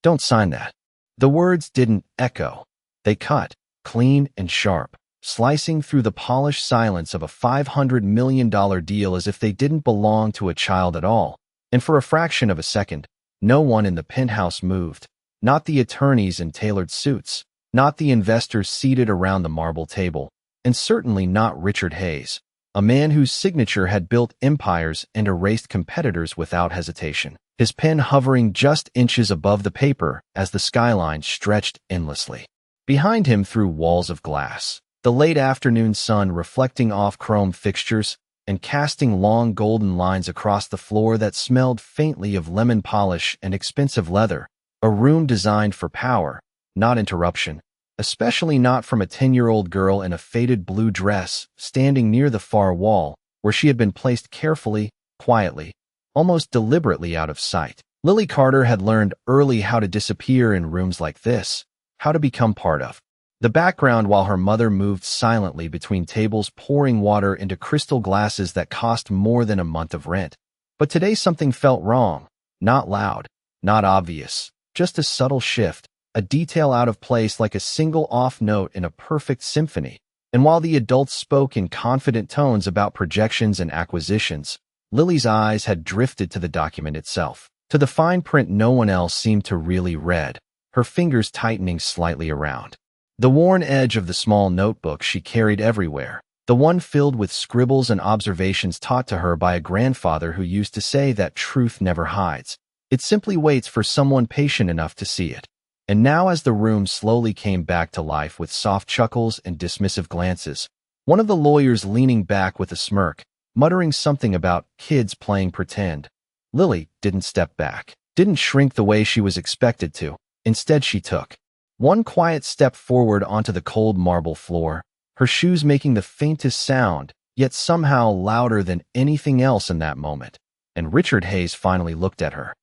Don't sign that. The words didn't echo. They cut, clean and sharp, slicing through the polished silence of a $500 million deal as if they didn't belong to a child at all. And for a fraction of a second, no one in the penthouse moved. Not the attorneys in tailored suits, not the investors seated around the marble table, and certainly not Richard Hayes, a man whose signature had built empires and erased competitors without hesitation, his pen hovering just inches above the paper as the skyline stretched endlessly. Behind him, through walls of glass, the late afternoon sun reflecting off chrome fixtures and casting long golden lines across the floor that smelled faintly of lemon polish and expensive leather, a room designed for power, not interruption, especially not from a 10-year-old girl in a faded blue dress standing near the far wall where she had been placed carefully, quietly, almost deliberately out of sight. Lily Carter had learned early how to disappear in rooms like this, how to become part of the background while her mother moved silently between tables pouring water into crystal glasses that cost more than a month of rent. But today something felt wrong, not loud, not obvious, just a subtle shift, a detail out of place like a single off note in a perfect symphony. And while the adults spoke in confident tones about projections and acquisitions, Lily's eyes had drifted to the document itself, to the fine print no one else seemed to really read, her fingers tightening slightly around the worn edge of the small notebook she carried everywhere, the one filled with scribbles and observations taught to her by a grandfather who used to say that truth never hides. It simply waits for someone patient enough to see it. And now, as the room slowly came back to life with soft chuckles and dismissive glances, one of the lawyers leaning back with a smirk, muttering something about kids playing pretend, Lily didn't step back, didn't shrink the way she was expected to. Instead, she took one quiet step forward onto the cold marble floor, her shoes making the faintest sound, yet somehow louder than anything else in that moment. And Richard Hayes finally looked at her.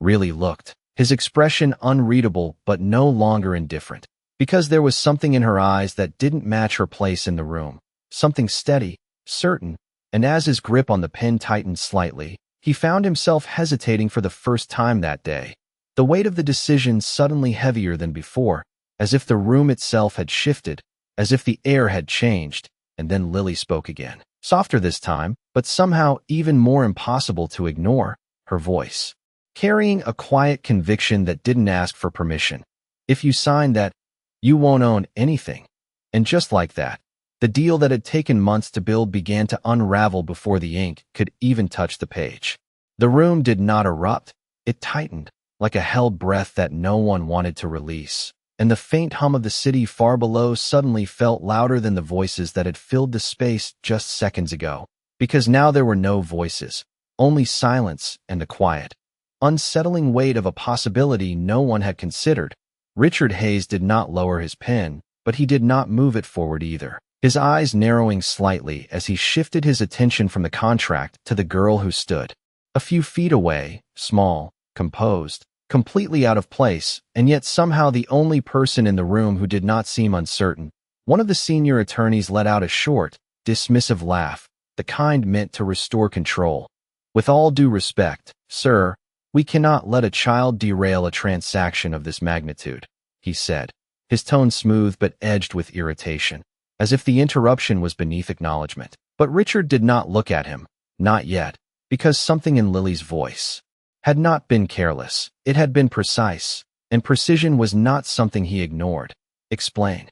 Really looked. His expression unreadable but no longer indifferent, because there was something in her eyes that didn't match her place in the room, something steady, certain, and as his grip on the pen tightened slightly, he found himself hesitating for the first time that day. The weight of the decision suddenly heavier than before, as if the room itself had shifted, as if the air had changed, and then Lily spoke again. Softer this time, but somehow even more impossible to ignore, her voice carrying a quiet conviction that didn't ask for permission. If you sign that, you won't own anything. And just like that, the deal that had taken months to build began to unravel before the ink could even touch the page. The room did not erupt. It tightened, like a held breath that no one wanted to release. And the faint hum of the city far below suddenly felt louder than the voices that had filled the space just seconds ago. Because now there were no voices, only silence and the quiet, unsettling weight of a possibility no one had considered. Richard Hayes did not lower his pen, but he did not move it forward either, his eyes narrowing slightly as he shifted his attention from the contract to the girl who stood a few feet away, small, composed, completely out of place, and yet somehow the only person in the room who did not seem uncertain. One of the senior attorneys let out a short, dismissive laugh, the kind meant to restore control. With all due respect, sir, we cannot let a child derail a transaction of this magnitude, he said, his tone smooth but edged with irritation, as if the interruption was beneath acknowledgement. But Richard did not look at him, not yet, because something in Lily's voice had not been careless. It had been precise, and precision was not something he ignored. Explain,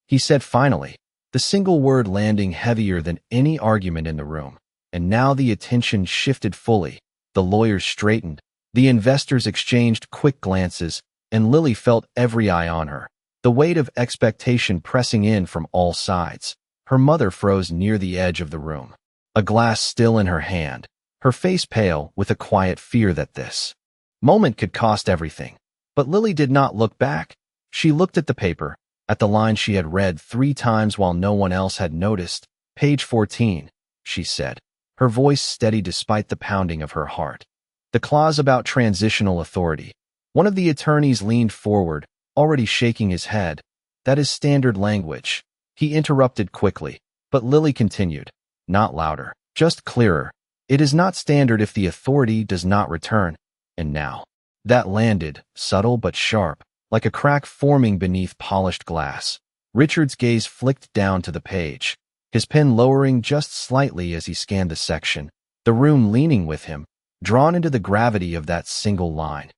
he said finally, the single word landing heavier than any argument in the room. And now the attention shifted fully. The lawyers straightened, the investors exchanged quick glances, and Lily felt every eye on her, the weight of expectation pressing in from all sides. Her mother froze near the edge of the room, a glass still in her hand, her face pale with a quiet fear that this moment could cost everything. But Lily did not look back. She looked at the paper, at the line she had read 3 times while no one else had noticed. Page 14, she said, her voice steady despite the pounding of her heart. The clause about transitional authority. One of the attorneys leaned forward, already shaking his head. That is standard language. He interrupted quickly, but Lily continued, not louder, just clearer. It is not standard if the authority does not return. And now, That landed, subtle but sharp, like a crack forming beneath polished glass. Richard's gaze flicked down to the page, his pen lowering just slightly as he scanned the section, the room leaning with him, drawn into the gravity of that single line.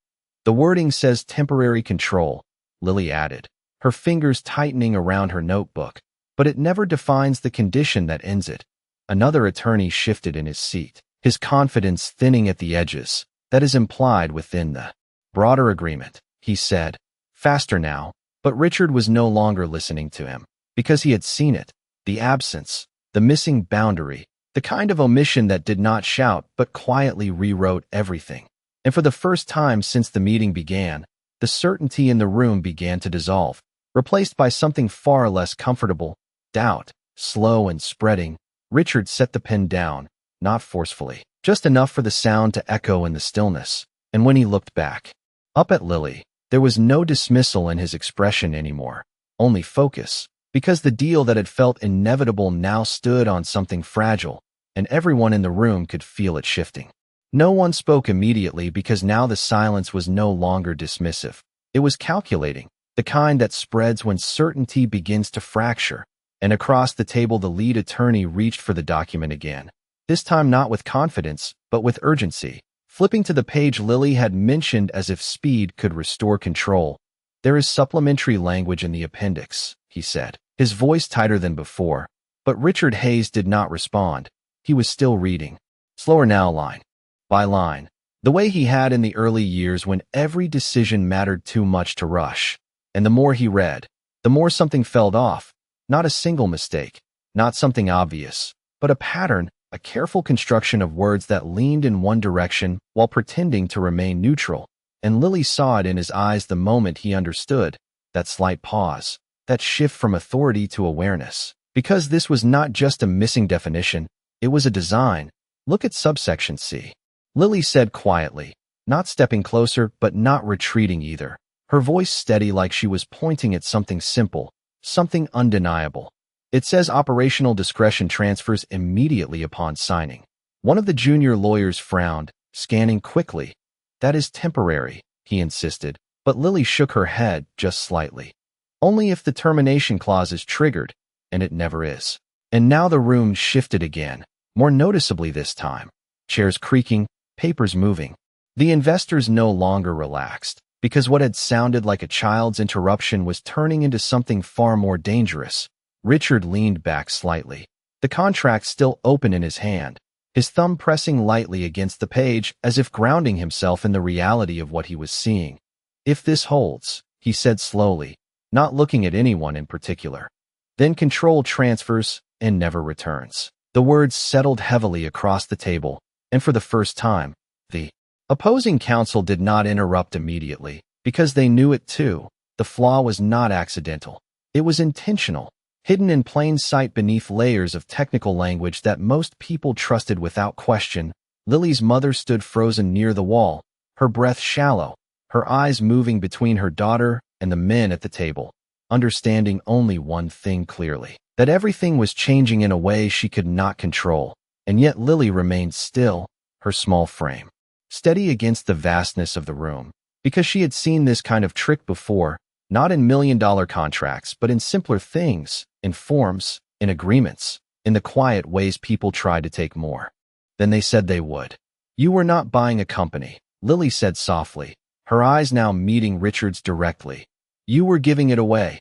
The wording says temporary control, Lily added, her fingers tightening around her notebook, but it never defines the condition that ends it. Another attorney shifted in his seat, his confidence thinning at the edges. That is implied within the broader agreement, he said, faster now, but Richard was no longer listening to him, because he had seen it, the absence, the missing boundary, the kind of omission that did not shout but quietly rewrote everything. And for the first time since the meeting began, the certainty in the room began to dissolve, replaced by something far less comfortable, doubt, slow and spreading. Richard set the pen down, not forcefully, just enough for the sound to echo in the stillness. And when he looked back, up at Lily, there was no dismissal in his expression anymore, only focus, because the deal that had felt inevitable now stood on something fragile, and everyone in the room could feel it shifting. No one spoke immediately because now the silence was no longer dismissive. It was calculating, the kind that spreads when certainty begins to fracture. And across the table the lead attorney reached for the document again, this time not with confidence, but with urgency. Flipping to the page Lily had mentioned as if speed could restore control. There is supplementary language in the appendix, he said, his voice tighter than before. But Richard Hayes did not respond. He was still reading. Slower now, line by line, the way he had in the early years when every decision mattered too much to rush. And the more he read, the more something fell off. Not a single mistake, not something obvious, but a pattern, a careful construction of words that leaned in one direction while pretending to remain neutral. And Lily saw it in his eyes the moment he understood, that slight pause, that shift from authority to awareness. Because this was not just a missing definition, it was a design. Look at subsection C. Lily said quietly, not stepping closer but not retreating either, her voice steady like she was pointing at something simple, something undeniable. It says operational discretion transfers immediately upon signing. One of the junior lawyers frowned, scanning quickly. That is temporary, he insisted, but Lily shook her head just slightly. Only if the termination clause is triggered, and it never is. And now the room shifted again, more noticeably this time. Chairs creaking, papers moving. The investors no longer relaxed, because what had sounded like a child's interruption was turning into something far more dangerous. Richard leaned back slightly, the contract still open in his hand, his thumb pressing lightly against the page as if grounding himself in the reality of what he was seeing. If this holds, he said slowly, not looking at anyone in particular, then control transfers and never returns. The words settled heavily across the table, and for the first time, the opposing counsel did not interrupt immediately, because they knew it too. The flaw was not accidental. It was intentional, hidden in plain sight beneath layers of technical language that most people trusted without question. Lily's mother stood frozen near the wall, her breath shallow, her eyes moving between her daughter and the men at the table, understanding only one thing clearly, that everything was changing in a way she could not control. And yet Lily remained still, her small frame steady against the vastness of the room, because she had seen this kind of trick before, not in million-dollar contracts, but in simpler things, in forms, in agreements, in the quiet ways people tried to take more than they said they would. You were not buying a company, Lily said softly, her eyes now meeting Richard's directly. You were giving it away.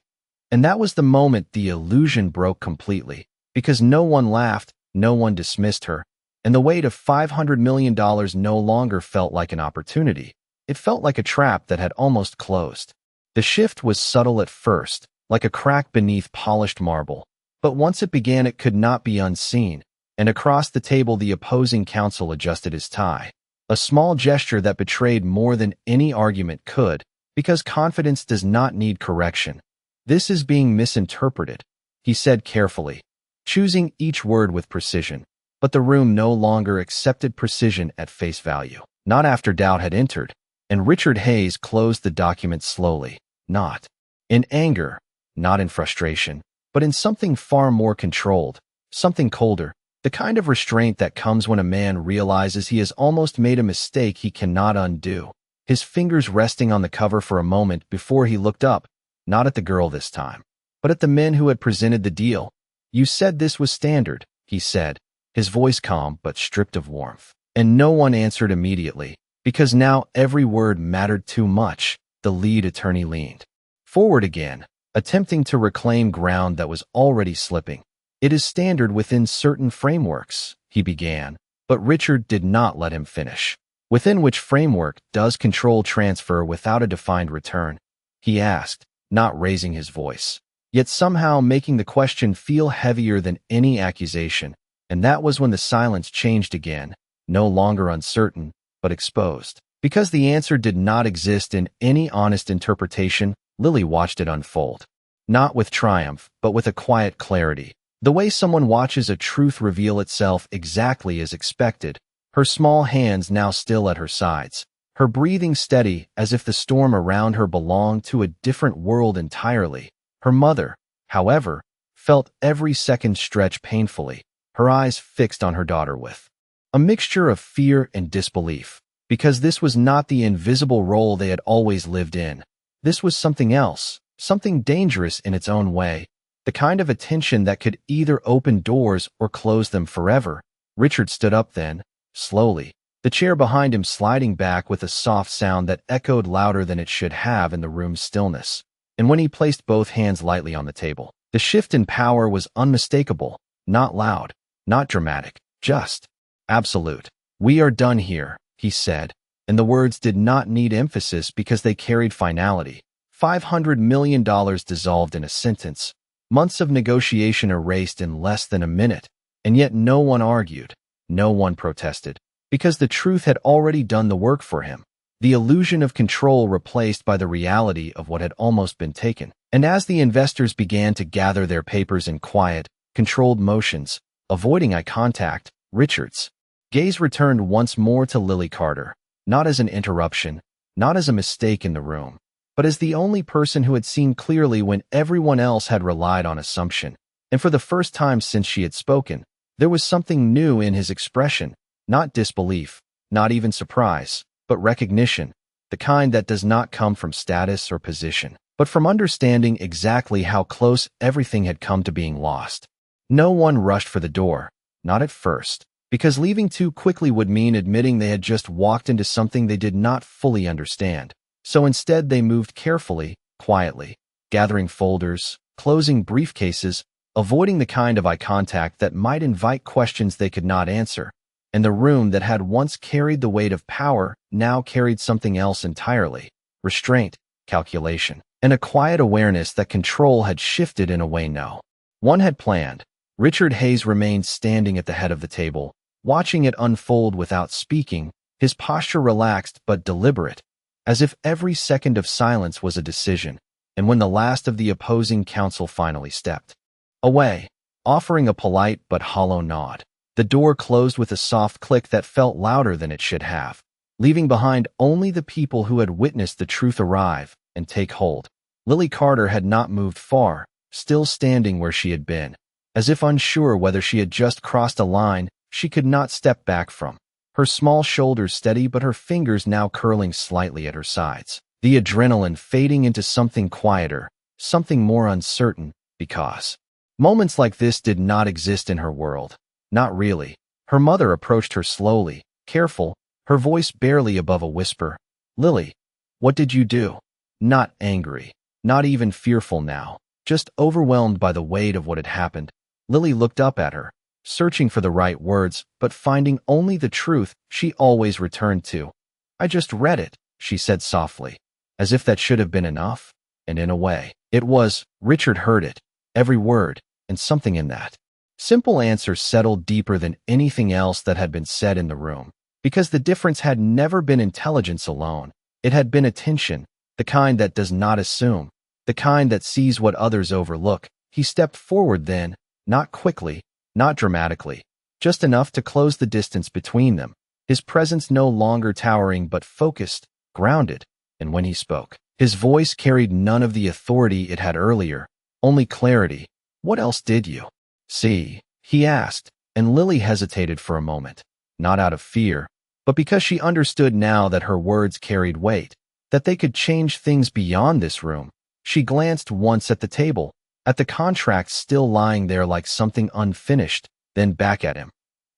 And that was the moment the illusion broke completely, because no one laughed, no one dismissed her, and the weight of $500 million no longer felt like an opportunity. It felt like a trap that had almost closed. The shift was subtle at first, like a crack beneath polished marble, but once it began it could not be unseen, and across the table the opposing counsel adjusted his tie, a small gesture that betrayed more than any argument could, because confidence does not need correction. This is being misinterpreted, he said carefully, choosing each word with precision. But the room no longer accepted precision at face value, not after doubt had entered, and Richard Hayes closed the document slowly, not in anger, not in frustration, but in something far more controlled, something colder, the kind of restraint that comes when a man realizes he has almost made a mistake he cannot undo. his fingers resting on the cover for a moment before he looked up, not at the girl this time, but at the men who had presented the deal. "You said this was standard," he said, his voice calm but stripped of warmth. And no one answered immediately, because now every word mattered too much. The lead attorney leaned forward again, attempting to reclaim ground that was already slipping. "It is standard within certain frameworks," he began, but Richard did not let him finish. "Within which framework does control transfer without a defined return?" he asked, not raising his voice, yet somehow making the question feel heavier than any accusation. And that was when the silence changed again, no longer uncertain, but exposed. Because the answer did not exist in any honest interpretation, Lily watched it unfold. Not with triumph, but with a quiet clarity. The way someone watches a truth reveal itself exactly as expected, her small hands now still at her sides, her breathing steady as if the storm around her belonged to a different world entirely. Her mother, however, felt every second stretch painfully, her eyes fixed on her daughter with a mixture of fear and disbelief, because this was not the invisible role they had always lived in. This was something else, something dangerous in its own way, the kind of attention that could either open doors or close them forever. Richard stood up then, slowly, the chair behind him sliding back with a soft sound that echoed louder than it should have in the room's stillness. And when he placed both hands lightly on the table, the shift in power was unmistakable, not loud, not dramatic, just absolute. "We are done here," he said, and the words did not need emphasis because they carried finality. $500 million dissolved in a sentence, months of negotiation erased in less than a minute, and yet no one argued, no one protested, because the truth had already done the work for him. The illusion of control replaced by the reality of what had almost been taken. And as the investors began to gather their papers in quiet, controlled motions, avoiding eye contact, Richard's gaze returned once more to Lily Carter, not as an interruption, not as a mistake in the room, but as the only person who had seen clearly when everyone else had relied on assumption. And for the first time since she had spoken, there was something new in his expression, not disbelief, not even surprise, but recognition, the kind that does not come from status or position, but from understanding exactly how close everything had come to being lost. No one rushed for the door, not at first, because leaving too quickly would mean admitting they had just walked into something they did not fully understand. So instead they moved carefully, quietly, gathering folders, closing briefcases, avoiding the kind of eye contact that might invite questions they could not answer. And the room that had once carried the weight of power now carried something else entirely: restraint, calculation, and a quiet awareness that control had shifted in a way no one had planned. Richard Hayes remained standing at the head of the table, watching it unfold without speaking, his posture relaxed but deliberate, as if every second of silence was a decision. And when the last of the opposing counsel finally stepped away, offering a polite but hollow nod, the door closed with a soft click that felt louder than it should have, leaving behind only the people who had witnessed the truth arrive and take hold. Lily Carter had not moved far, still standing where she had been, as if unsure whether she had just crossed a line she could not step back from, her small shoulders steady but her fingers now curling slightly at her sides, the adrenaline fading into something quieter, something more uncertain, because moments like this did not exist in her world. Not really. Her mother approached her slowly, careful, her voice barely above a whisper. "Lily, what did you do?" Not angry, not even fearful now, just overwhelmed by the weight of what had happened. Lily looked up at her, searching for the right words, but finding only the truth she always returned to. "I just read it," she said softly, as if that should have been enough. And in a way, it was. Richard heard it, every word, and something in that simple answer settled deeper than anything else that had been said in the room, because the difference had never been intelligence alone. It had been attention, the kind that does not assume, the kind that sees what others overlook. He stepped forward then, not quickly, not dramatically, just enough to close the distance between them, his presence no longer towering but focused, grounded. And when he spoke, his voice carried none of the authority it had earlier, only clarity. "What else did you see?" he asked, and Lily hesitated for a moment, not out of fear, But because she understood now that her words carried weight, that they could change things beyond this room, she glanced once at the table, at the contract still lying there like something unfinished, then back at him.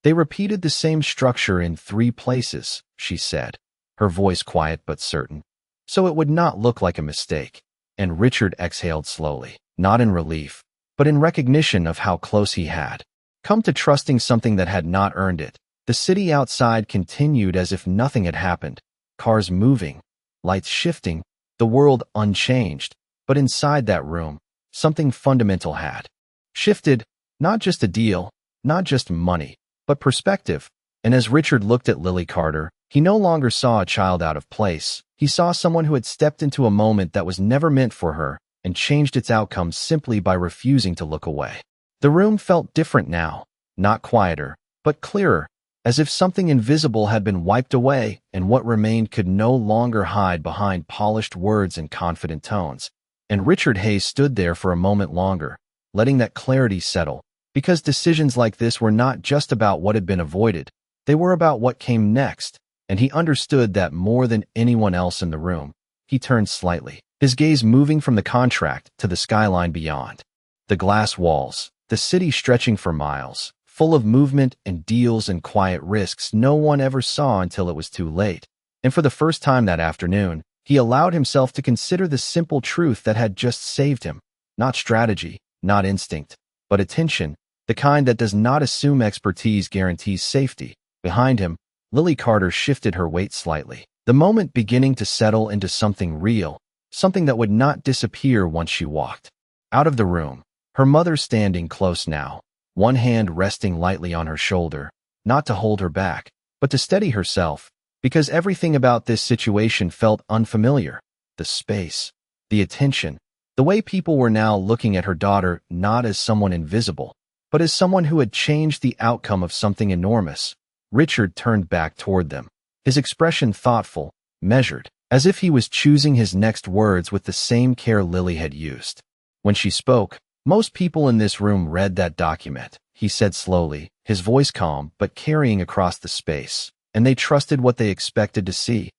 They repeated the same structure in 3 places, she said, her voice quiet but certain, so it would not look like a mistake. And Richard exhaled slowly, not in relief, but in recognition of how close he had come to trusting something that had not earned it. The city outside continued as if nothing had happened, cars moving, lights shifting, the world unchanged. But inside that room, something fundamental had shifted, not just a deal, not just money, but perspective. And as Richard looked at Lily Carter, he no longer saw a child out of place. He saw someone who had stepped into a moment that was never meant for her and changed its outcome simply by refusing to look away. The room felt different now, not quieter, but clearer, as if something invisible had been wiped away and what remained could no longer hide behind polished words and confident tones. And Richard Hayes stood there for a moment longer, letting that clarity settle, because decisions like this were not just about what had been avoided, they were about what came next, and he understood that more than anyone else in the room. He turned slightly, his gaze moving from the contract to the skyline beyond. The glass walls, the city stretching for miles, full of movement and deals and quiet risks no one ever saw until it was too late. And for the first time that afternoon, he allowed himself to consider the simple truth that had just saved him. Not strategy, not instinct, but attention, the kind that does not assume expertise guarantees safety. Behind him, Lily Carter shifted her weight slightly, the moment beginning to settle into something real, something that would not disappear once she walked out of the room. Her mother standing close now, one hand resting lightly on her shoulder, not to hold her back, but to steady herself, because everything about this situation felt unfamiliar. The space, the attention, the way people were now looking at her daughter not as someone invisible, but as someone who had changed the outcome of something enormous. Richard turned back toward them, his expression thoughtful, measured, as if he was choosing his next words with the same care Lily had used. When she spoke, most people in this room read that document, he said slowly, his voice calm but carrying across the space, and they trusted what they expected to see.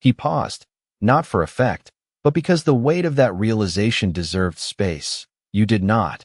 He paused, not for effect, but because the weight of that realization deserved space. You did not.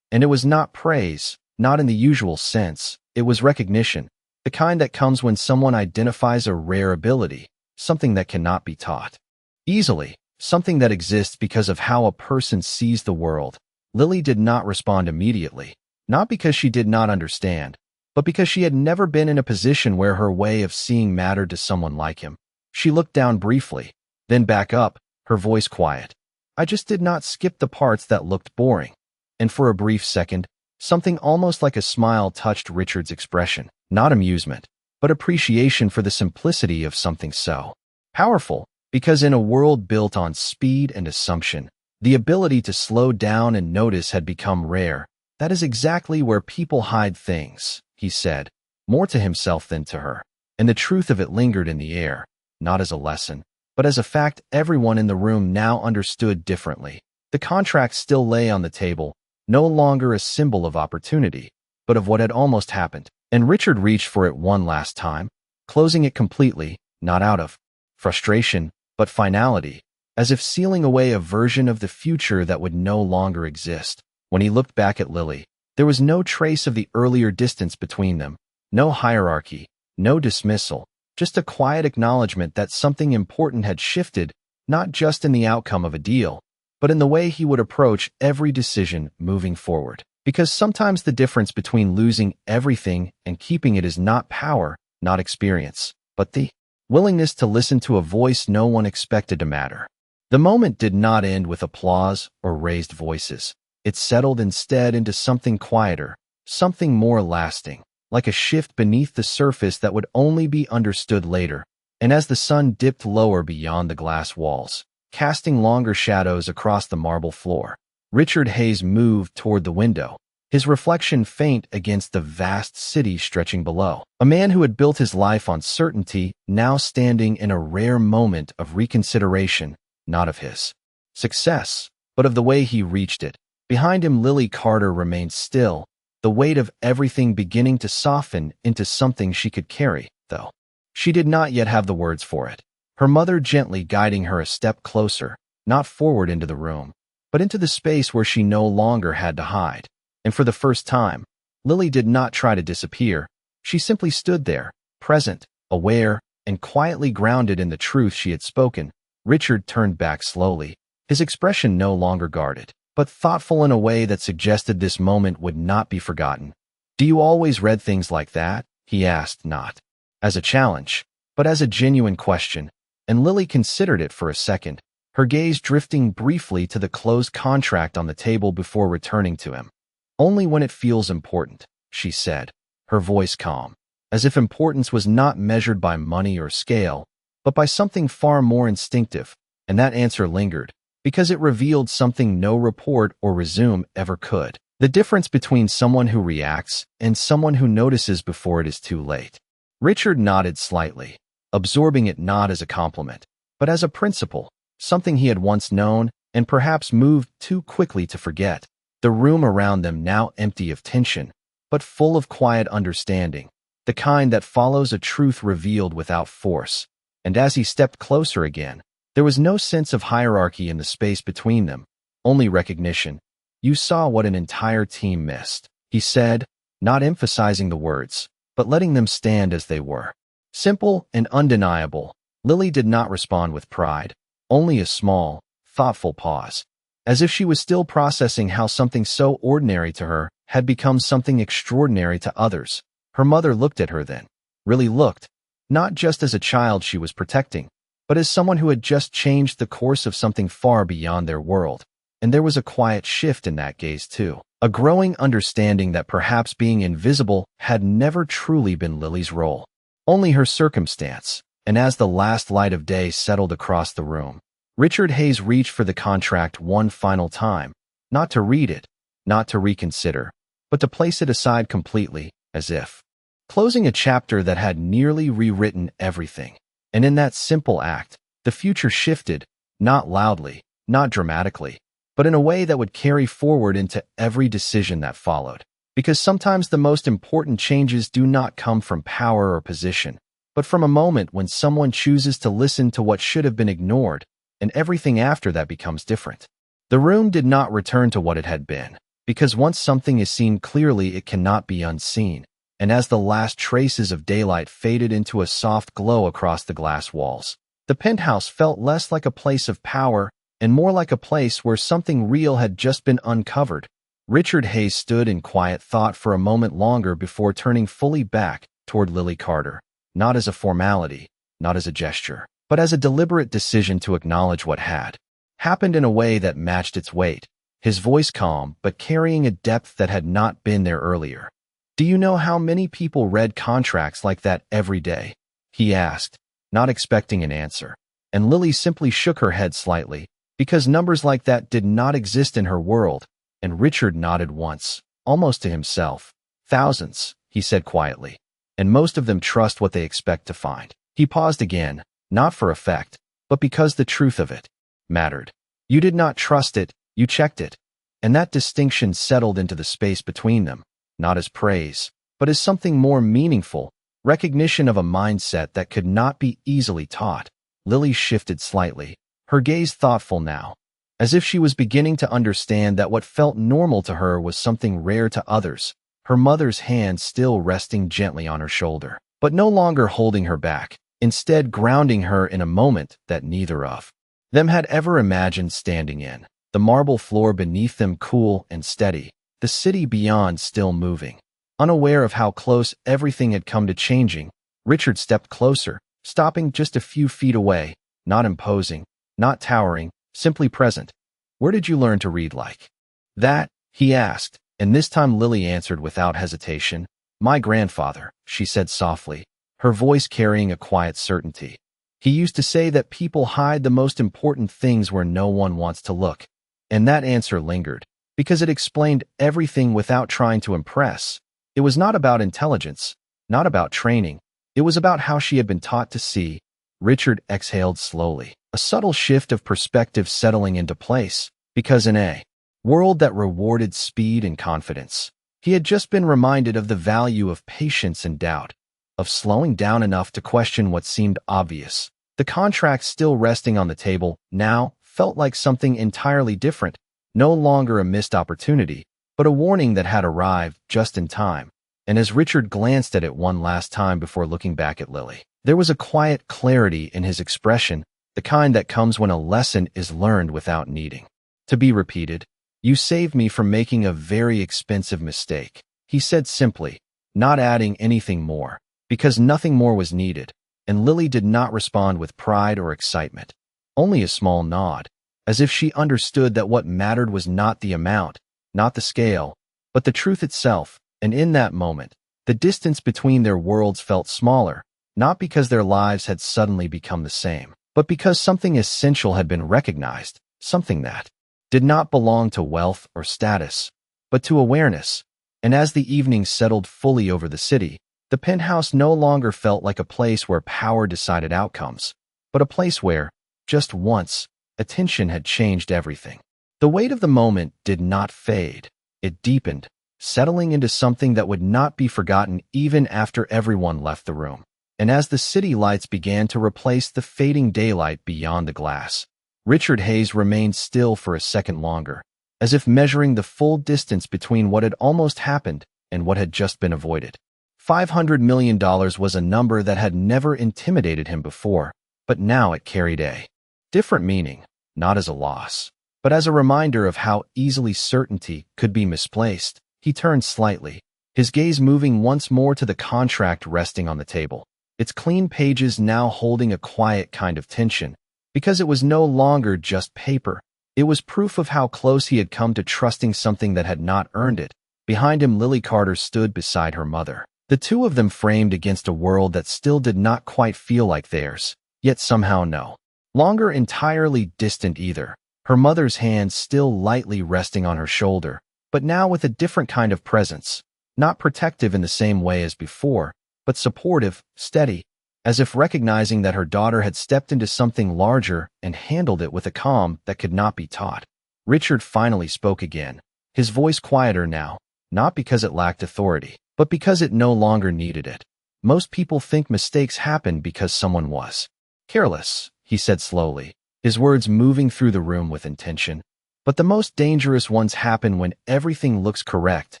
And it was not praise, not in the usual sense, it was recognition, the kind that comes when someone identifies a rare ability, something that cannot be taught easily, something that exists because of how a person sees the world. Lily did not respond immediately, not because she did not understand, but because she had never been in a position where her way of seeing mattered to someone like him. She looked down briefly, then back up, her voice quiet. I just did not skip the parts that looked boring. And for a brief second, something almost like a smile touched Richard's expression, not amusement, but appreciation for the simplicity of something so powerful, because in a world built on speed and assumption, the ability to slow down and notice had become rare. That is exactly where people hide things, he said, more to himself than to her. And the truth of it lingered in the air, not as a lesson, but as a fact everyone in the room now understood differently. The contract still lay on the table, no longer a symbol of opportunity, but of what had almost happened. And Richard reached for it one last time, closing it completely, not out of frustration, but finality, as if sealing away a version of the future that would no longer exist. When he looked back at Lily, there was no trace of the earlier distance between them, no hierarchy, no dismissal, just a quiet acknowledgement that something important had shifted, not just in the outcome of a deal, but in the way he would approach every decision moving forward. Because sometimes the difference between losing everything and keeping it is not power, not experience, but the willingness to listen to a voice no one expected to matter. The moment did not end with applause or raised voices. It settled instead into something quieter, something more lasting, like a shift beneath the surface that would only be understood later. And as the sun dipped lower beyond the glass walls, casting longer shadows across the marble floor, Richard Hayes moved toward the window, his reflection faint against the vast city stretching below. A man who had built his life on certainty, now standing in a rare moment of reconsideration, not of his success, but of the way he reached it. Behind him, Lily Carter remained still, the weight of everything beginning to soften into something she could carry, though She did not yet have the words for it, her mother gently guiding her a step closer, not forward into the room, but into the space where she no longer had to hide. And for the first time, Lily did not try to disappear. She simply stood there, present, aware, and quietly grounded in the truth she had spoken. Richard turned back slowly, his expression no longer guarded, but thoughtful in a way that suggested this moment would not be forgotten. "Do you always read things like that?" he asked, not as a challenge, but as a genuine question, and Lily considered it for a second, her gaze drifting briefly to the closed contract on the table before returning to him. "Only when it feels important," she said, her voice calm, as if importance was not measured by money or scale, but by something far more instinctive, and that answer lingered, because it revealed something no report or resume ever could. The difference between someone who reacts and someone who notices before it is too late. Richard nodded slightly, absorbing it not as a compliment, but as a principle, something he had once known and perhaps moved too quickly to forget. The room around them now empty of tension, but full of quiet understanding, the kind that follows a truth revealed without force. And as he stepped closer again, there was no sense of hierarchy in the space between them, only recognition. "You saw what an entire team missed," he said, not emphasizing the words, but letting them stand as they were. Simple and undeniable. Lily did not respond with pride, only a small, thoughtful pause, as if she was still processing how something so ordinary to her had become something extraordinary to others. Her mother looked at her then, really looked, not just as a child she was protecting, but as someone who had just changed the course of something far beyond their world. And there was a quiet shift in that gaze too, a growing understanding that perhaps being invisible had never truly been Lily's role, only her circumstance. And as the last light of day settled across the room, Richard Hayes reached for the contract one final time, not to read it, not to reconsider, but to place it aside completely, as if closing a chapter that had nearly rewritten everything. And in that simple act, the future shifted, not loudly, not dramatically, but in a way that would carry forward into every decision that followed. Because sometimes the most important changes do not come from power or position, but from a moment when someone chooses to listen to what should have been ignored, and everything after that becomes different. The room did not return to what it had been, because once something is seen clearly, it cannot be unseen. And as the last traces of daylight faded into a soft glow across the glass walls, the penthouse felt less like a place of power and more like a place where something real had just been uncovered. Richard Hayes stood in quiet thought for a moment longer before turning fully back toward Lily Carter, not as a formality, not as a gesture, but as a deliberate decision to acknowledge what had happened in a way that matched its weight, his voice calm but carrying a depth that had not been there earlier. "Do you know how many people read contracts like that every day?" he asked, not expecting an answer. And Lily simply shook her head slightly, because numbers like that did not exist in her world, and Richard nodded once, almost to himself. "Thousands," he said quietly, "and most of them trust what they expect to find." He paused again, not for effect, but because the truth of it mattered. You did not trust it, you checked it. And that distinction settled into the space between them, not as praise, but as something more meaningful, recognition of a mindset that could not be easily taught. Lily shifted slightly, her gaze thoughtful now, as if she was beginning to understand that what felt normal to her was something rare to others, her mother's hand still resting gently on her shoulder, but no longer holding her back, instead grounding her in a moment that neither of them had ever imagined standing in. The marble floor beneath them cool and steady, the city beyond still moving. Unaware of how close everything had come to changing, Richard stepped closer, stopping just a few feet away, not imposing, not towering, simply present. "Where did you learn to read like that?" he asked, and this time Lily answered without hesitation. "My grandfather," she said softly, her voice carrying a quiet certainty. "He used to say that people hide the most important things where no one wants to look." And that answer lingered, because it explained everything without trying to impress. It was not about intelligence, not about training. It was about how she had been taught to see. Richard exhaled slowly, a subtle shift of perspective settling into place, because in a world that rewarded speed and confidence, he had just been reminded of the value of patience and doubt, of slowing down enough to question what seemed obvious. The contract still resting on the table now felt like something entirely different, no longer a missed opportunity, but a warning that had arrived just in time. And as Richard glanced at it one last time before looking back at Lily, there was a quiet clarity in his expression, the kind that comes when a lesson is learned without needing to be repeated. "You saved me from making a very expensive mistake," he said simply, not adding anything more, because nothing more was needed, and Lily did not respond with pride or excitement, only a small nod, as if she understood that what mattered was not the amount, not the scale, but the truth itself. And in that moment, the distance between their worlds felt smaller, not because their lives had suddenly become the same, but because something essential had been recognized, something that did not belong to wealth or status, but to awareness. And as the evening settled fully over the city, the penthouse no longer felt like a place where power decided outcomes, but a place where, just once, attention had changed everything. The weight of the moment did not fade. It deepened, settling into something that would not be forgotten even after everyone left the room. And as the city lights began to replace the fading daylight beyond the glass, Richard Hayes remained still for a second longer, as if measuring the full distance between what had almost happened and what had just been avoided. $500 million was a number that had never intimidated him before, but now it carried a different meaning, not as a loss, but as a reminder of how easily certainty could be misplaced. He turned slightly, his gaze moving once more to the contract resting on the table, its clean pages now holding a quiet kind of tension, because it was no longer just paper. It was proof of how close he had come to trusting something that had not earned it. Behind him, Lily Carter stood beside her mother, the two of them framed against a world that still did not quite feel like theirs, yet somehow no longer entirely distant either. Her mother's hand still lightly resting on her shoulder, but now with a different kind of presence, not protective in the same way as before, but supportive, steady, as if recognizing that her daughter had stepped into something larger and handled it with a calm that could not be taught. Richard finally spoke again, his voice quieter now, not because it lacked authority, but because it no longer needed it. "Most people think mistakes happen because someone was careless," he said slowly, his words moving through the room with intention. "But the most dangerous ones happen when everything looks correct."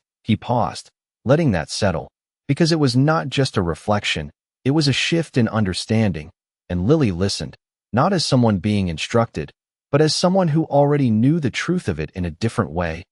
He paused, letting that settle, because it was not just a reflection, it was a shift in understanding, and Lily listened, not as someone being instructed, but as someone who already knew the truth of it in a different way.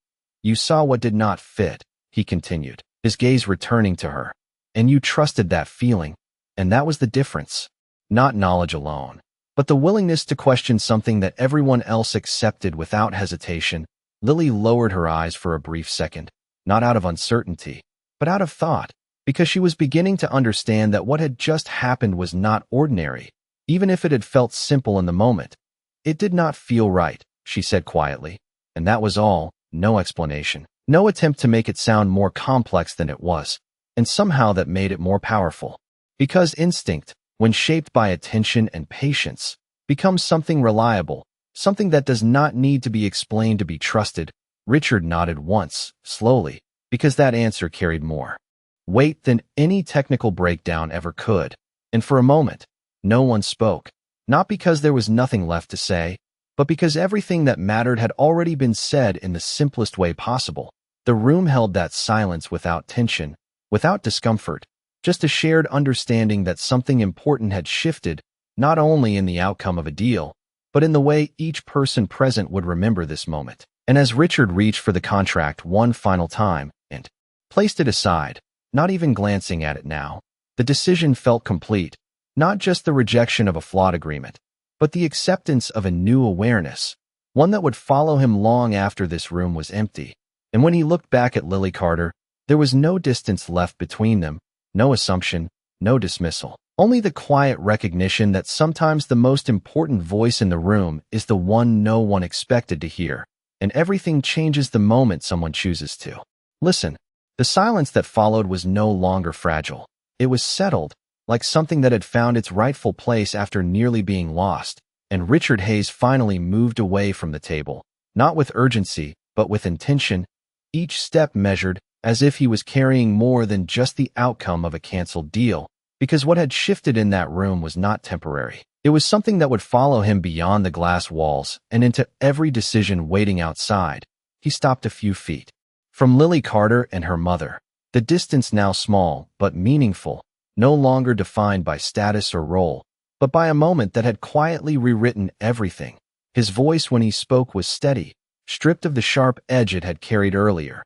"You saw what did not fit," he continued, his gaze returning to her, "and you trusted that feeling, and that was the difference. Not knowledge alone, but the willingness to question something that everyone else accepted without hesitation." Lily lowered her eyes for a brief second, not out of uncertainty, but out of thought, because she was beginning to understand that what had just happened was not ordinary, even if it had felt simple in the moment. "It did not feel right," she said quietly, and that was all, no explanation, no attempt to make it sound more complex than it was, and somehow that made it more powerful. Because instinct, when shaped by attention and patience, becomes something reliable, something that does not need to be explained to be trusted. Richard nodded once, slowly, because that answer carried more weight than any technical breakdown ever could. And for a moment, no one spoke, not because there was nothing left to say, but because everything that mattered had already been said in the simplest way possible. The room held that silence without tension, without discomfort, just a shared understanding that something important had shifted, not only in the outcome of a deal, but in the way each person present would remember this moment. And as Richard reached for the contract one final time and placed it aside, not even glancing at it now, the decision felt complete, not just the rejection of a flawed agreement, but the acceptance of a new awareness, one that would follow him long after this room was empty. And when he looked back at Lily Carter, there was no distance left between them, no assumption, no dismissal, only the quiet recognition that sometimes the most important voice in the room is the one no one expected to hear, and everything changes the moment someone chooses to listen. The silence that followed was no longer fragile. It was settled, like something that had found its rightful place after nearly being lost, and Richard Hayes finally moved away from the table, not with urgency, but with intention, each step measured, as if he was carrying more than just the outcome of a canceled deal. because what had shifted in that room was not temporary. It was something that would follow him beyond the glass walls and into every decision waiting outside. He stopped a few feet from Lily Carter and her mother, the distance now small but meaningful, no longer defined by status or role, but by a moment that had quietly rewritten everything. His voice when he spoke was steady, stripped of the sharp edge it had carried earlier.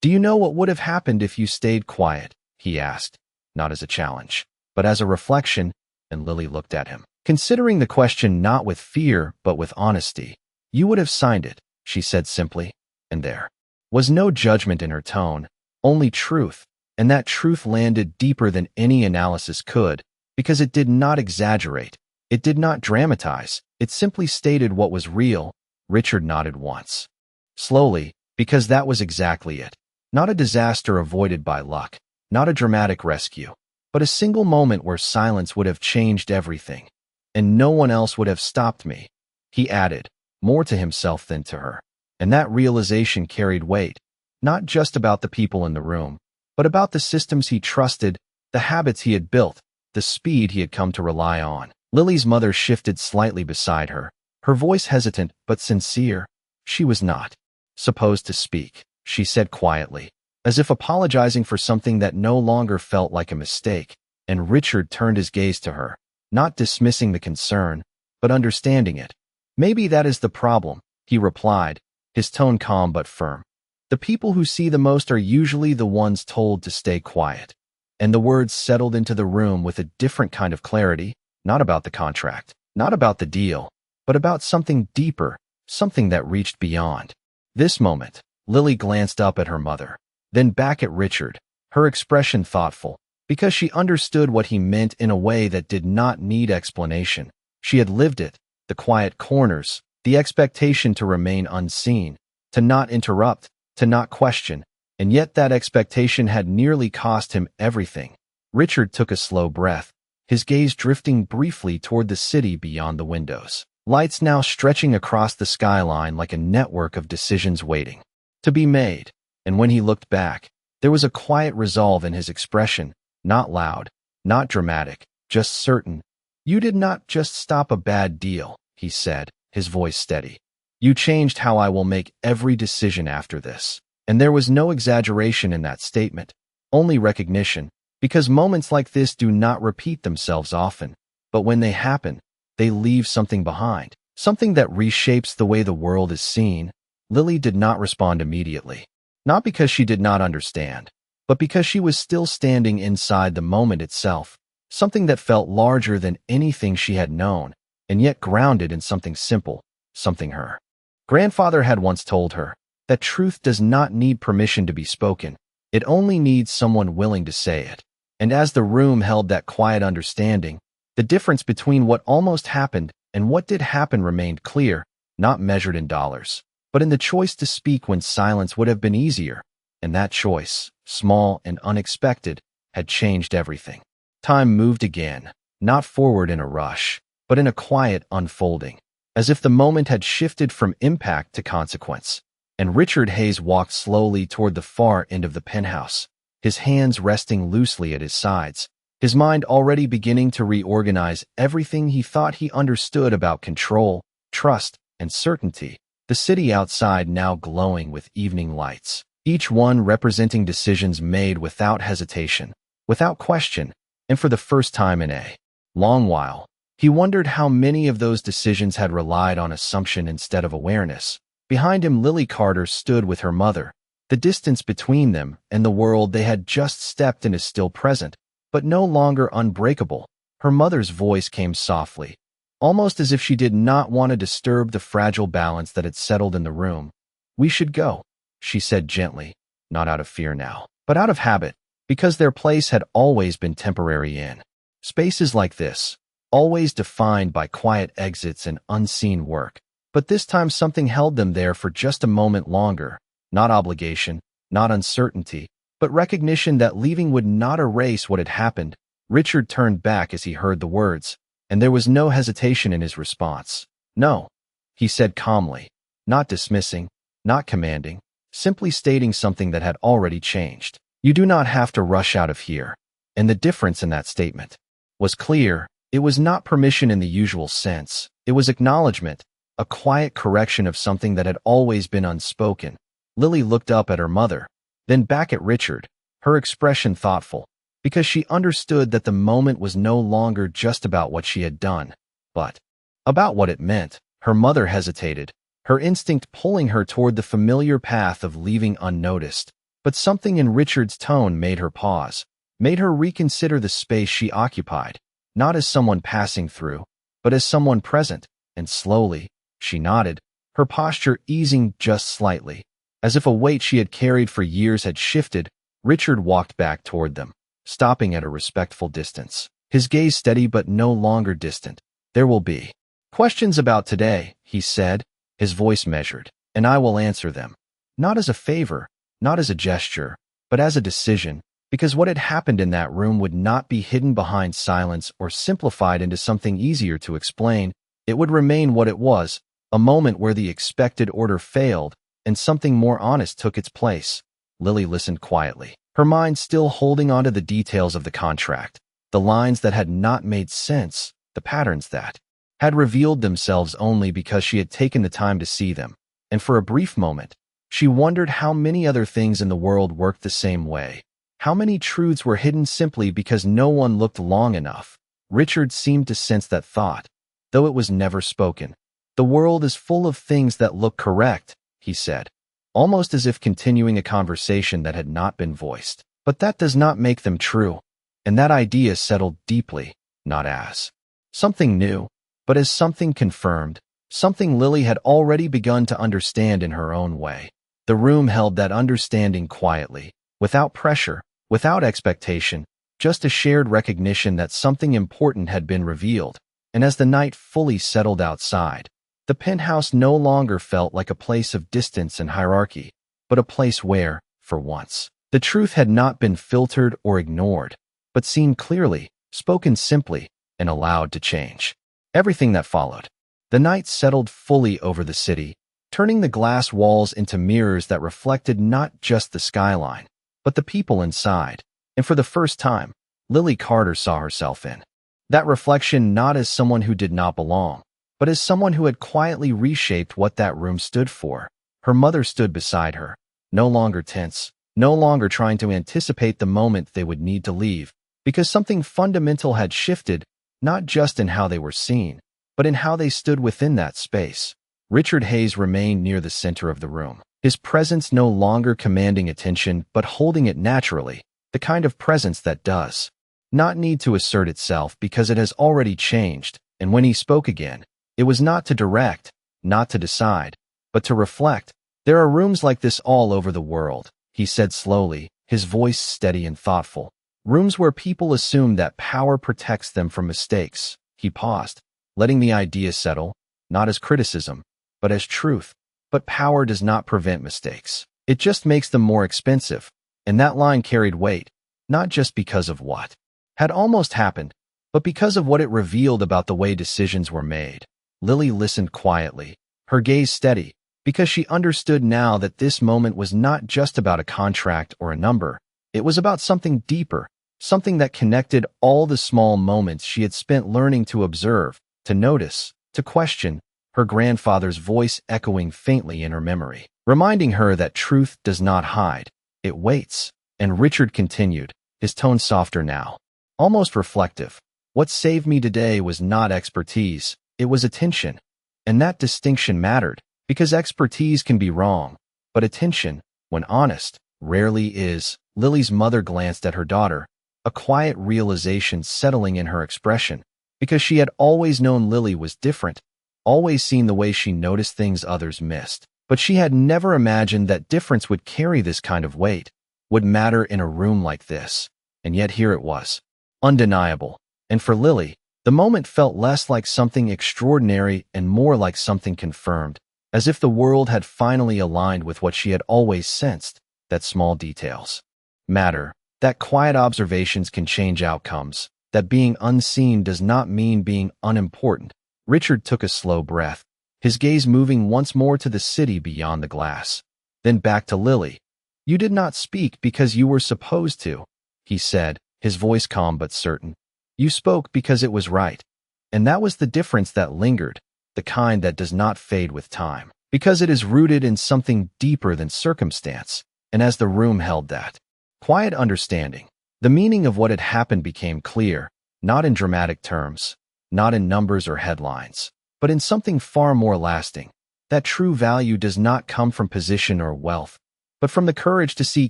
"Do you know what would have happened if you stayed quiet?" he asked, not as a challenge, but as a reflection, and Lily looked at him, considering the question not with fear but with honesty. "You would have signed it," she said simply, and there was no judgment in her tone, only truth, and that truth landed deeper than any analysis could, because it did not exaggerate, it did not dramatize, it simply stated what was real. Richard nodded once, slowly, because that was exactly it. Not a disaster avoided by luck, not a dramatic rescue, but a single moment where silence would have changed everything, and no one else would have stopped me, he added, more to himself than to her. And that realization carried weight, not just about the people in the room, but about the systems he trusted, the habits he had built, the speed he had come to rely on. Lily's mother shifted slightly beside her, her voice hesitant but sincere. "She was not supposed to speak," she said quietly, as if apologizing for something that no longer felt like a mistake, and Richard turned his gaze to her, not dismissing the concern, but understanding it. "Maybe that is the problem," he replied, his tone calm but firm. "The people who see the most are usually the ones told to stay quiet." And the words settled into the room with a different kind of clarity, not about the contract, not about the deal, but about something deeper, something that reached beyond. This moment, Lily glanced up at her mother, then back at Richard, her expression thoughtful, because she understood what he meant in a way that did not need explanation. She had lived it, the quiet corners, the expectation to remain unseen, to not interrupt, to not question, and yet that expectation had nearly cost him everything. Richard took a slow breath, his gaze drifting briefly toward the city beyond the windows, lights now stretching across the skyline like a network of decisions waiting to be made. And when he looked back, there was a quiet resolve in his expression, not loud, not dramatic, just certain. "You did not just stop a bad deal," he said, his voice steady. "You changed how I will make every decision after this." And there was no exaggeration in that statement, only recognition, because moments like this do not repeat themselves often, but when they happen, they leave something behind, something that reshapes the way the world is seen. Lily did not respond immediately, not because she did not understand, but because she was still standing inside the moment itself, something that felt larger than anything she had known, and yet grounded in something simple, something her grandfather had once told her, that truth does not need permission to be spoken, it only needs someone willing to say it. And as the room held that quiet understanding, the difference between what almost happened and what did happen remained clear, not measured in dollars, but in the choice to speak when silence would have been easier. And that choice, small and unexpected, had changed everything. Time moved again, not forward in a rush, but in a quiet unfolding, as if the moment had shifted from impact to consequence. And Richard Hayes walked slowly toward the far end of the penthouse, his hands resting loosely at his sides, his mind already beginning to reorganize everything he thought he understood about control, trust, and certainty. The city outside now glowing with evening lights, each one representing decisions made without hesitation, without question, and for the first time in a long while, he wondered how many of those decisions had relied on assumption instead of awareness. Behind him, Lily Carter stood with her mother. The distance between them and the world they had just stepped in is still present, but no longer unbreakable. Her mother's voice came softly, almost as if she did not want to disturb the fragile balance that had settled in the room. "We should go," she said gently, not out of fear now, but out of habit, because their place had always been temporary in spaces like this, always defined by quiet exits and unseen work. But this time something held them there for just a moment longer, not obligation, not uncertainty, but recognition that leaving would not erase what had happened. Richard turned back as he heard the words, and there was no hesitation in his response. "No," he said calmly, not dismissing, not commanding, simply stating something that had already changed. "You do not have to rush out of here." And the difference in that statement was clear. It was not permission in the usual sense. It was acknowledgement, a quiet correction of something that had always been unspoken. Lily looked up at her mother, then back at Richard, her expression thoughtful, because she understood that the moment was no longer just about what she had done, but about what it meant. Her mother hesitated, her instinct pulling her toward the familiar path of leaving unnoticed. But something in Richard's tone made her pause, made her reconsider the space she occupied, not as someone passing through, but as someone present, and slowly, she nodded, her posture easing just slightly. As if a weight she had carried for years had shifted, Richard walked back toward them, stopping at a respectful distance, his gaze steady but no longer distant. "There will be questions about today," he said, his voice measured, "and I will answer them. Not as a favor, not as a gesture, but as a decision, because what had happened in that room would not be hidden behind silence or simplified into something easier to explain. It would remain what it was, a moment where the expected order failed and something more honest took its place." Lily listened quietly, her mind still holding on to the details of the contract, the lines that had not made sense, the patterns that had revealed themselves only because she had taken the time to see them. And for a brief moment, she wondered how many other things in the world worked the same way. How many truths were hidden simply because no one looked long enough. Richard seemed to sense that thought, though it was never spoken. "The world is full of things that look correct," he said, almost as if continuing a conversation that had not been voiced. "But that does not make them true." And that idea settled deeply, not as something new, but as something confirmed, something Lily had already begun to understand in her own way. The room held that understanding quietly, without pressure, without expectation, just a shared recognition that something important had been revealed. And as the night fully settled outside, the penthouse no longer felt like a place of distance and hierarchy, but a place where, for once, the truth had not been filtered or ignored, but seen clearly, spoken simply, and allowed to change everything that followed. The night settled fully over the city, turning the glass walls into mirrors that reflected not just the skyline, but the people inside. And for the first time, Lily Carter saw herself in that reflection, not as someone who did not belong, but as someone who had quietly reshaped what that room stood for. Her mother stood beside her, no longer tense, no longer trying to anticipate the moment they would need to leave, because something fundamental had shifted, not just in how they were seen, but in how they stood within that space. Richard Hayes remained near the center of the room, his presence no longer commanding attention but holding it naturally, the kind of presence that does not need to assert itself because it has already changed. And when he spoke again, it was not to direct, not to decide, but to reflect. "There are rooms like this all over the world," he said slowly, his voice steady and thoughtful. "Rooms where people assume that power protects them from mistakes." He paused, letting the idea settle, not as criticism, but as truth. But power does not prevent mistakes. It just makes them more expensive. And that line carried weight, not just because of what had almost happened, but because of what it revealed about the way decisions were made. Lily listened quietly, her gaze steady, because she understood now that this moment was not just about a contract or a number. It was about something deeper, something that connected all the small moments she had spent learning to observe, to notice, to question, her grandfather's voice echoing faintly in her memory, reminding her that truth does not hide, it waits. And Richard continued, his tone softer now, almost reflective. "What saved me today was not expertise, it was attention." And that distinction mattered, because expertise can be wrong, but attention, when honest, rarely is. Lily's mother glanced at her daughter, a quiet realization settling in her expression, because she had always known Lily was different, always seen the way she noticed things others missed. But she had never imagined that difference would carry this kind of weight, would matter in a room like this. And yet here it was, undeniable. And for Lily, the moment felt less like something extraordinary and more like something confirmed, as if the world had finally aligned with what she had always sensed, that small details matter, that quiet observations can change outcomes, that being unseen does not mean being unimportant. Richard took a slow breath, his gaze moving once more to the city beyond the glass, then back to Lily. "You did not speak because you were supposed to," he said, his voice calm but certain. You spoke because it was right. And that was the difference that lingered, the kind that does not fade with time, because it is rooted in something deeper than circumstance. And as the room held that quiet understanding, the meaning of what had happened became clear, not in dramatic terms, not in numbers or headlines, but in something far more lasting. That true value does not come from position or wealth, but from the courage to see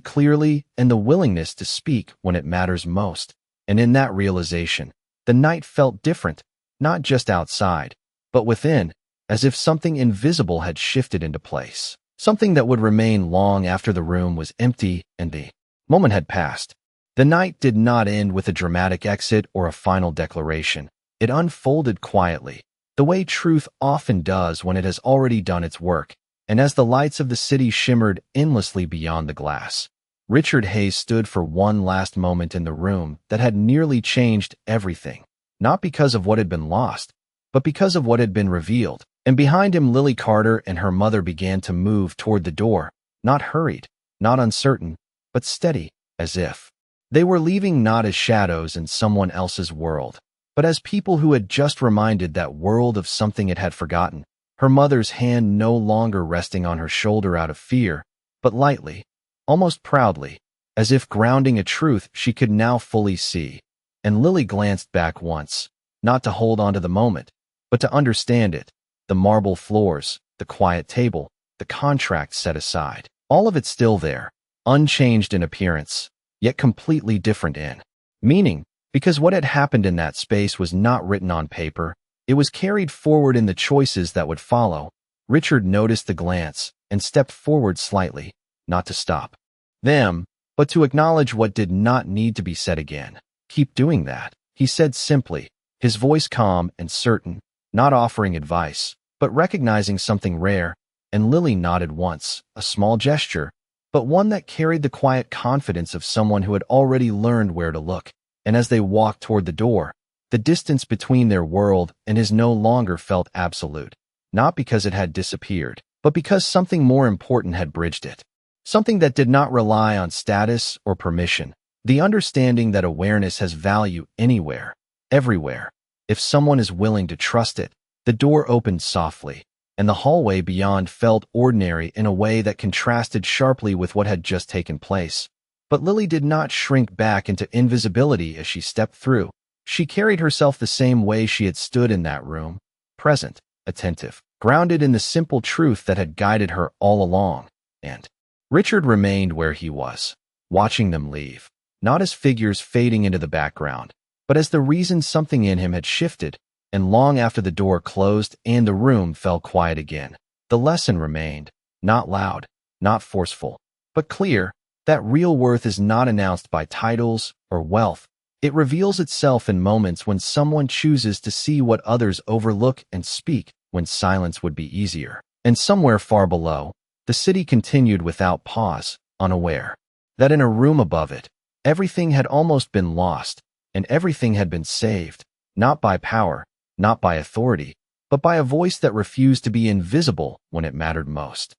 clearly and the willingness to speak when it matters most. And in that realization, the night felt different, not just outside, but within, as if something invisible had shifted into place, something that would remain long after the room was empty and the moment had passed. The night did not end with a dramatic exit or a final declaration. It unfolded quietly, the way truth often does when it has already done its work. And as the lights of the city shimmered endlessly beyond the glass, Richard Hayes stood for one last moment in the room that had nearly changed everything, not because of what had been lost, but because of what had been revealed. And behind him, Lily Carter and her mother began to move toward the door, not hurried, not uncertain, but steady, as if they were leaving not as shadows in someone else's world, but as people who had just reminded that world of something it had forgotten. Her mother's hand no longer resting on her shoulder out of fear, but lightly, almost proudly, as if grounding a truth she could now fully see. And Lily glanced back once, not to hold on to the moment, but to understand it. The marble floors, the quiet table, the contract set aside, all of it still there, unchanged in appearance, yet completely different in meaning, because what had happened in that space was not written on paper. It was carried forward in the choices that would follow. Richard noticed the glance and stepped forward slightly, not to stop them, but to acknowledge what did not need to be said again. Keep doing that, he said simply, his voice calm and certain, not offering advice, but recognizing something rare. And Lily nodded once, a small gesture, but one that carried the quiet confidence of someone who had already learned where to look. And as they walked toward the door, the distance between their world and his no longer felt absolute, not because it had disappeared, but because something more important had bridged it. Something that did not rely on status or permission. The understanding that awareness has value anywhere, everywhere, if someone is willing to trust it. The door opened softly, and the hallway beyond felt ordinary in a way that contrasted sharply with what had just taken place. But Lily did not shrink back into invisibility as she stepped through. She carried herself the same way she had stood in that room, present, attentive, grounded in the simple truth that had guided her all along. And Richard remained where he was, watching them leave, not as figures fading into the background, but as the reason something in him had shifted. And long after the door closed and the room fell quiet again, the lesson remained, not loud, not forceful, but clear, that real worth is not announced by titles or wealth. It reveals itself in moments when someone chooses to see what others overlook and speak when silence would be easier. And somewhere far below, the city continued without pause, unaware that in a room above it, everything had almost been lost, and everything had been saved, not by power, not by authority, but by a voice that refused to be invisible when it mattered most.